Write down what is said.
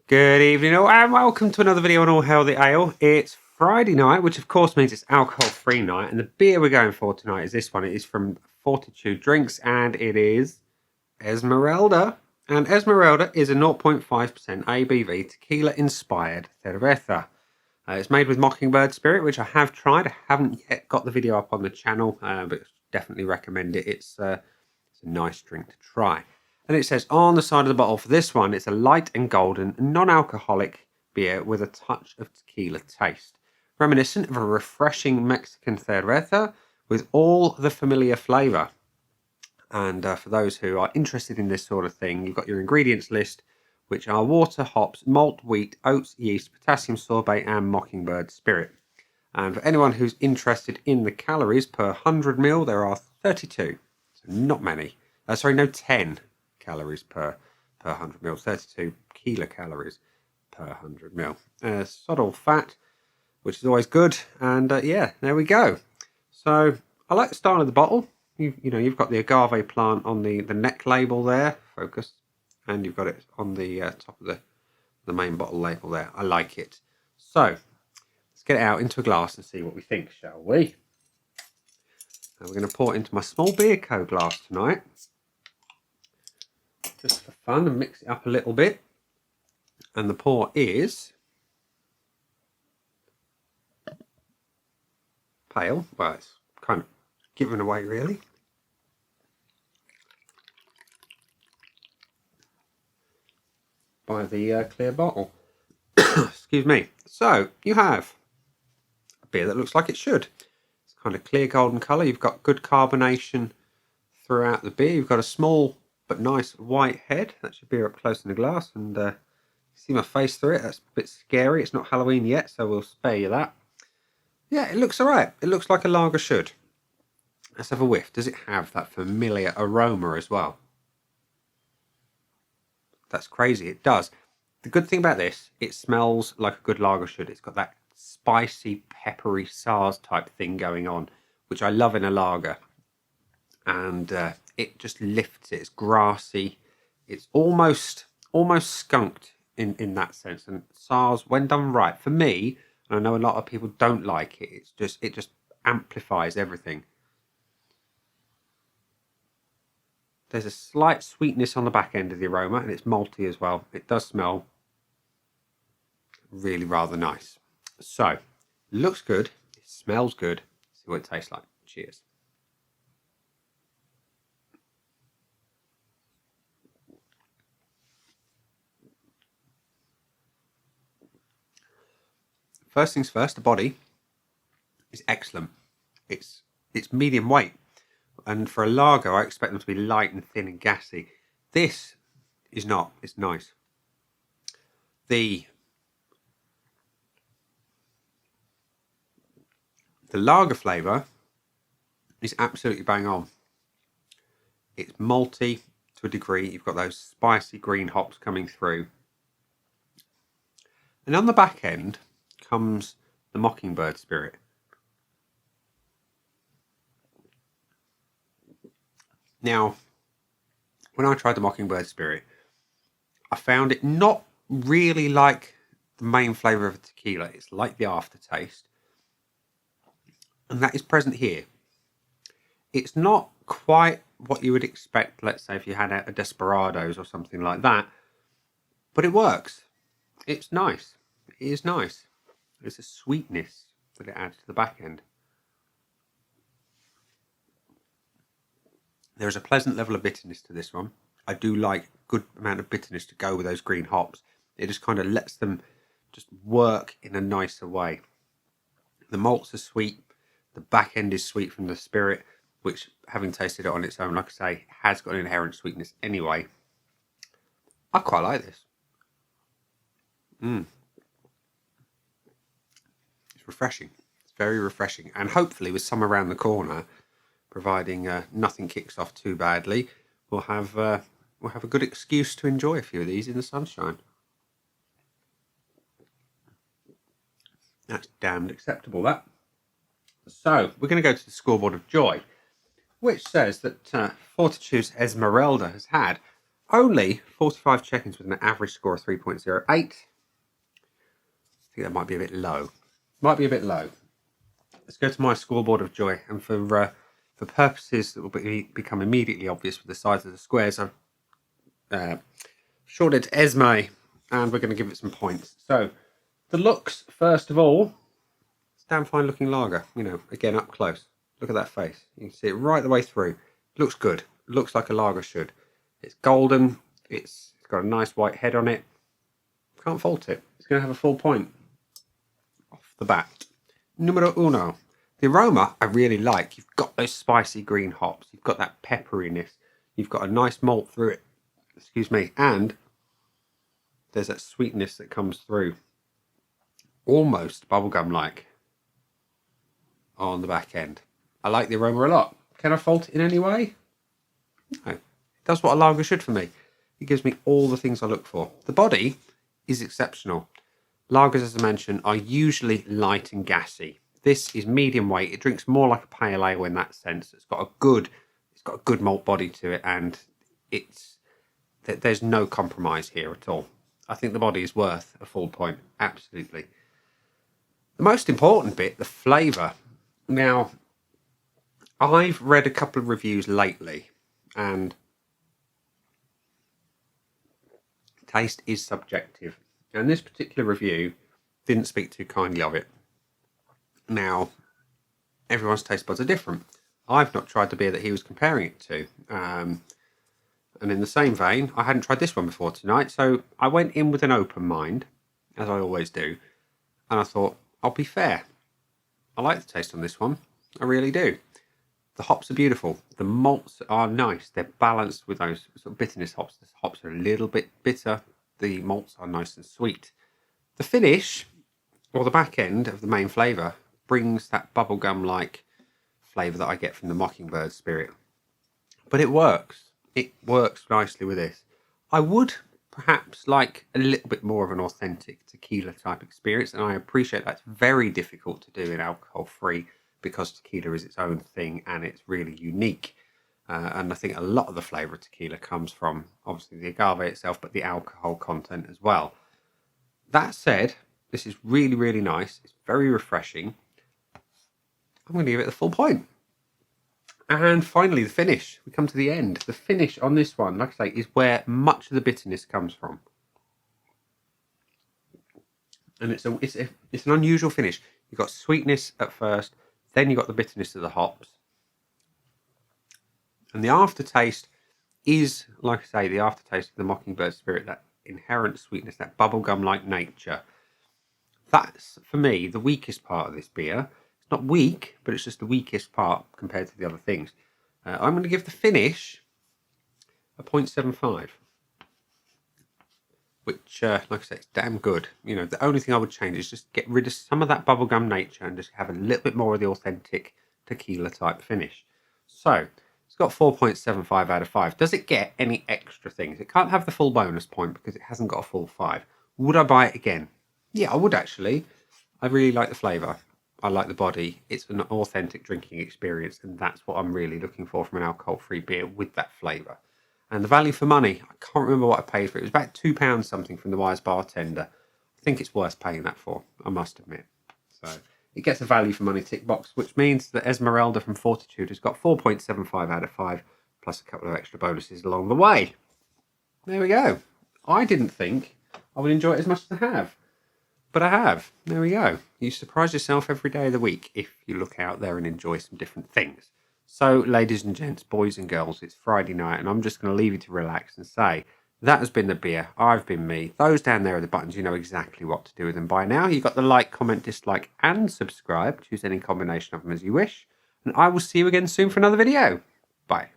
Good evening all, and welcome to another video on All Hail the Ale. It's Friday night, which of course means it's alcohol-free night, and the beer we're going for tonight is this one. It is from Fortitude Drinks, and it is Esmeralda. And Esmeralda is a 0.5% ABV tequila-inspired cerveza. It's made with Mockingbird Spirit, which I have tried. I haven't yet got the video up on the channel, but definitely recommend it. It's a nice drink to try. And it says on the side of the bottle for this one, it's a light and golden, non-alcoholic beer with a touch of tequila taste. Reminiscent of a refreshing Mexican cerveza with all the familiar flavour. And for those who are interested in this sort of thing, you've got your ingredients list, which are water, hops, malt, wheat, oats, yeast, potassium sorbate, and Mockingbird Spirit. And for anyone who's interested in the calories per 100 ml, there are 32. So not many. No, 10 calories per 100 ml. 32 kilocalories per 100 ml. Subtle fat, which is always good. And yeah, there we go. So I like the style of the bottle. You've got the agave plant on the neck label there, focus, and you've got it on the top of the main bottle label there. I like it. So let's get it out into a glass and see what we think, shall we? Now we're going to pour it into my small beer co glass tonight, just for fun, and mix it up a little bit. And the pour is pale. Well, it's kind of given away really. By the clear bottle. Excuse me. So you have a beer that looks like it should. It's kind of clear golden colour. You've got good carbonation throughout the beer. You've got a small but nice white head. That's your beer up close in the glass. And you see my face through it. That's a bit scary. It's not Halloween yet, so we'll spare you that. Yeah, it looks alright. It looks like a lager should. Let's have a whiff. Does it have that familiar aroma as well? That's crazy. It does. The good thing about this, it smells like a good lager should. It's got that spicy, peppery SARS type thing going on, which I love in a lager. And it just lifts it. It's grassy. It's almost skunked in that sense. And SARS, when done right, for me, and I know a lot of people don't like it, it just amplifies everything. There's a slight sweetness on the back end of the aroma, and it's malty as well. It does smell really rather nice. So, looks good. It smells good. Let's see what it tastes like. Cheers. First things first, the body is excellent. It's medium weight. And for a lager, I expect them to be light and thin and gassy. This is not. It's nice. The lager flavour is absolutely bang on. It's malty to a degree. You've got those spicy green hops coming through. And on the back end comes the Mockingbird Spirit. Now, when I tried the Mockingbird Spirit, I found it not really like the main flavour of a tequila. It's like the aftertaste. And that is present here. It's not quite what you would expect, let's say, if you had a Desperados or something like that. But it works. It's nice. It is nice. There's a sweetness that it adds to the back end. There is a pleasant level of bitterness to this one. I do like a good amount of bitterness to go with those green hops. It just kind of lets them just work in a nicer way. The malts are sweet. The back end is sweet from the spirit, which, having tasted it on its own, like I say, has got an inherent sweetness anyway. I quite like this. It's refreshing. It's very refreshing. And hopefully with summer around the corner, providing nothing kicks off too badly, we'll have a good excuse to enjoy a few of these in the sunshine. That's damned acceptable, that. So, we're going to go to the scoreboard of joy, which says that Fortitude's Esmeralda has had Only 45 check-ins with an average score of 3.08. I think that might be a bit low. Might be a bit low. Let's go to my scoreboard of joy, and for purposes that will become immediately obvious with the size of the squares, I've shorted Esme, and we're going to give it some points. So, the looks, first of all, it's a damn fine looking lager. You know, again, up close. Look at that face. You can see it right the way through. It looks good. It looks like a lager should. It's golden. It's got a nice white head on it. Can't fault it. It's going to have a full point off the bat. Numero uno. The aroma I really like. You've got those spicy green hops. You've got that pepperiness. You've got a nice malt through it. Excuse me. And there's that sweetness that comes through. Almost bubblegum-like on the back end. I like the aroma a lot. Can I fault it in any way? No. It does what a lager should for me. It gives me all the things I look for. The body is exceptional. Lagers, as I mentioned, are usually light and gassy. This is medium weight. It drinks more like a pale ale in that sense. It's got a good malt body to it, and there's no compromise here at all. I think the body is worth a full point. Absolutely. The most important bit, the flavour. Now, I've read a couple of reviews lately, and taste is subjective. And this particular review didn't speak too kindly of it. Now, everyone's taste buds are different. I've not tried the beer that he was comparing it to. And in the same vein, I hadn't tried this one before tonight, so I went in with an open mind, as I always do, and I thought, I'll be fair. I like the taste on this one. I really do. The hops are beautiful. The malts are nice. They're balanced with those sort of bitterness hops. The hops are a little bit bitter. The malts are nice and sweet. The finish, or the back end of the main flavour, brings that bubblegum-like flavour that I get from the Mockingbird Spirit. But it works. It works nicely with this. I would perhaps like a little bit more of an authentic tequila type experience, and I appreciate that's very difficult to do in alcohol-free because tequila is its own thing and it's really unique. And I think a lot of the flavour of tequila comes from, obviously, the agave itself, but the alcohol content as well. That said, this is really, really nice. It's very refreshing. I'm going to give it the full point. And finally, the finish. We come to the end. The finish on this one, like I say, is where much of the bitterness comes from. And it's an unusual finish. You've got sweetness at first, then you've got the bitterness of the hops. And the aftertaste is, like I say, the aftertaste of the Mockingbird Spirit, that inherent sweetness, that bubblegum-like nature. That's, for me, the weakest part of this beer. It's not weak, but it's just the weakest part compared to the other things. I'm going to give the finish a 0.75. Which, like I said, it's damn good. You know, the only thing I would change is just get rid of some of that bubblegum nature and just have a little bit more of the authentic tequila type finish. So, it's got 4.75 out of 5. Does it get any extra things? It can't have the full bonus point because it hasn't got a full 5. Would I buy it again? Yeah, I would actually. I really like the flavour. I like the body. It's an authentic drinking experience, and that's what I'm really looking for from an alcohol-free beer with that flavour. And the value for money, I can't remember what I paid for it. It was about £2 something from the wise bartender. I think it's worth paying that for, I must admit. So it gets a value for money tick box, which means that Esmeralda from Fortitude has got 4.75 out of 5, plus a couple of extra bonuses along the way. There we go. I didn't think I would enjoy it as much as I have. But I have. There we go. You surprise yourself every day of the week if you look out there and enjoy some different things. So, ladies and gents, boys and girls, it's Friday night, and I'm just going to leave you to relax and say, that has been the beer. I've been me. Those down there are the buttons. You know exactly what to do with them by now. You've got the like, comment, dislike, and subscribe. Choose any combination of them as you wish. And I will see you again soon for another video. Bye.